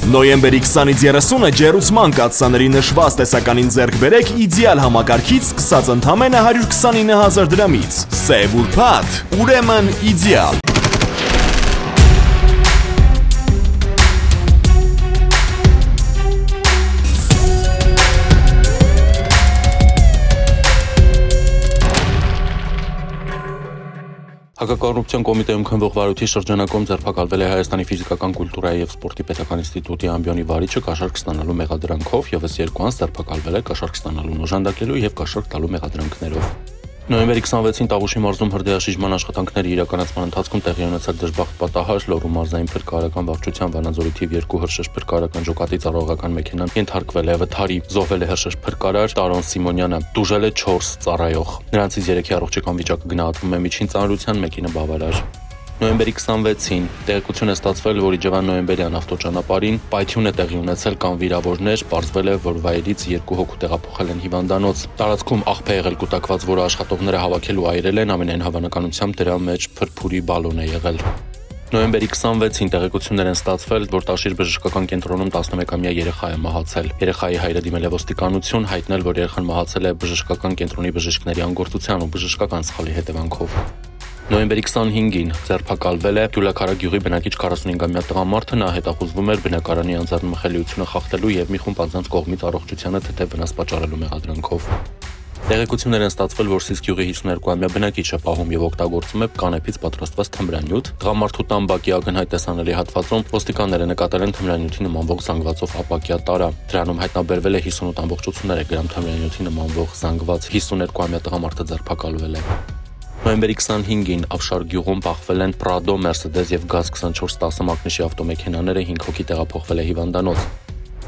Նոյեմբերի 20-ից 30-ը ջեռուցման կաթսաների նշված տեսականին ձեռք բերեք իդեալ համակարգից սկսած ընդամենը 129,000 դրամից։ Սև ուրբաթ, ուրեմն իդեալ։ Հակակոռուպցիոն կոմիտեում քննվող վարույթի շրջանակում ձերբակալվել է Հայաստանի ֆիզիկական կուլտուրայի և սպորտի պետական ինստիտուտի ամբիոնի վարիչը կաշառք ստանալու մեղադրանքով, ևս 2 անձ ձերբակալվել է կաշառք ստանալուն օժանդակելու և կաշառք տալու մեղադրանքներով։ Նոյեմբերի 26-ին Տավուշի մարզում հրդեհաշիժման աշխատանքների իրականացման ընթացքում տեղի ունեցել դժբախտ պատահար, Լոռու մարզային փրկարարական վարչության Վանաձորի թիվ 2 հրշեջ փրկարարական ջոկատի ծառայողական մեքենան ենթարկվել է վթարի, զոհվել է հրշեջ փրկարար Տարոն Սիմոնյանը, տուժել է 4 ծառայող։ Նրանցից 3-ի առողջական վիճակը գնահատվում է միջին ծանրության, մեկինը բավարար։ Նոյեմբերի 26-ին տեղեկություն է ստացվել, որ Իջևան նոյեմբերյան ավտոճանապարհին պայթյուն է տեղի ունեցել կան վիրավորներ, պարզվել է, որ վայրից 2 հոգու տեղափոխել են հիվանդանոց։ Տարածքում աղբ է եղել կուտակված, որը աշխատողները հավաքելու այրել են, ամենայն հավանականությամբ դրա մեջ փրփուրի բալոն է եղել։ Նոյեմբերի 26-ին տեղեկություններ են ստացվել, որ Տաշիր բժշկական կենտրոնում 11-ամյա երեխա է մահացել։ Երեխայի հայրը դիմել է ոստիկանություն, հայտնել, որ երեխան մահացել է բժշկական կենտրոնի բժիշկների անգործության ու բժշկական սխալի հետևանքով։ Նոյեմբերի 25-ին ձերբակալվել է Գյուլաքարա գյուղի բնակիչ 45-ամյա տղամարդը, նա հետախուզվում էր բնակարանի անձեռնմխելիությունը խախտելու և մի խումբ անձանց կողմից առողջությանը թեթև վնաս պատճառելու մեղադրանքով։ Տեղեկություններ են ստացվել, որ Սիս գյուղի 52-ամյա բնակիչը պահում և օգտագործում է կանեփից պատրաստված թմրանյութ։ Տղամարդու տան բակի ակնհայտ տեսանելի հատվածում ոստիկանները նկատել են թմրանյութի նմանվող զանգվածով ապակյա տարա։ Դրանում հայտնաբերվել է 58.83 գրամ թմրանյութի նմանվող զանգված, 52-ամյա տղամարդը ձերբակալվել է։ Նոյեմբերի 25-ին Ավշար գյուղում բախվել են Prado, Mercedes և Gaz 2410 մակնիշի ավտոմեքենաները, 5 հոգի տեղափոխվել է հիվանդանոց։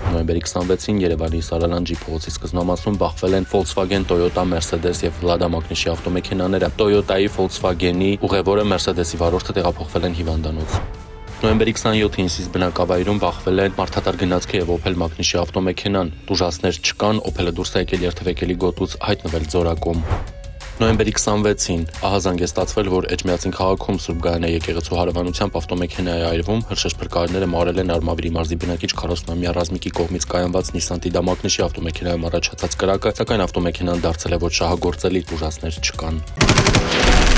Նոյեմբերի 26-ին Երևանի Սարալանջի փողոցի սկզբնամասում բախվել են Volkswagen, Toyota, Mercedes և Lada մակնիշի ավտոմեքենաները։ Toyota-ի, Volkswagen-ի ուղևորը Mercedes-ի վարորդը տեղափոխվել են հիվանդանոց։ Նոյեմբերի 27-ին Սիս բնակավայրում բախվել են Մարդատար գնացքը և Opel մակնիշի ավտոմեքենան։ Տուժածներ չկան, Opel-ը դուրս է եկել երթևեկելի գոտուց, հայտնվել Ձորակում։ Նոյեմբերի 26-ին ահազանգ է ստացվել, որ Էջմիածին քաղաքում Սուրբ Գայանե եկեղեցու հարևանությամբ ավտոմեքենա է այրվում, հրշեջ փրկարարները մարել են Արմավիրի մարզի բնակիչ 40-ամյա Ռազմիկի կողմից կայանված Nissan Tiida մակնիշի ավտոմեքենայում առաջացած կրակը, սակայն ավտոմեքենան դարձել է ոչ շահագործելի, տուժածներ չկան։